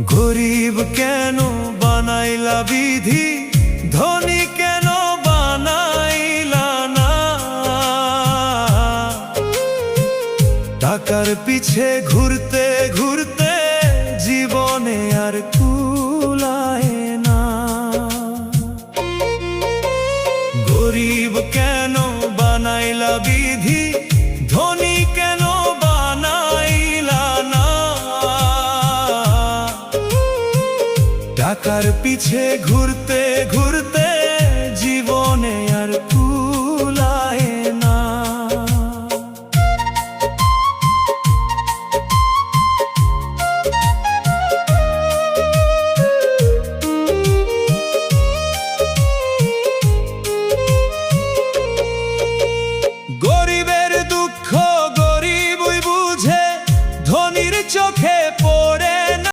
গরিব কেন বানাইলা বিধি, ধনী কেন বানাইলা না? টাকার পিছে ঘুরতে ঘুরতে জীবনে আর কুলায় না। গরিব কেন বানাইলা বিধি, ধনী কেন বানাইলা না? টাকার পিছে ঘুরতে ঘুরতে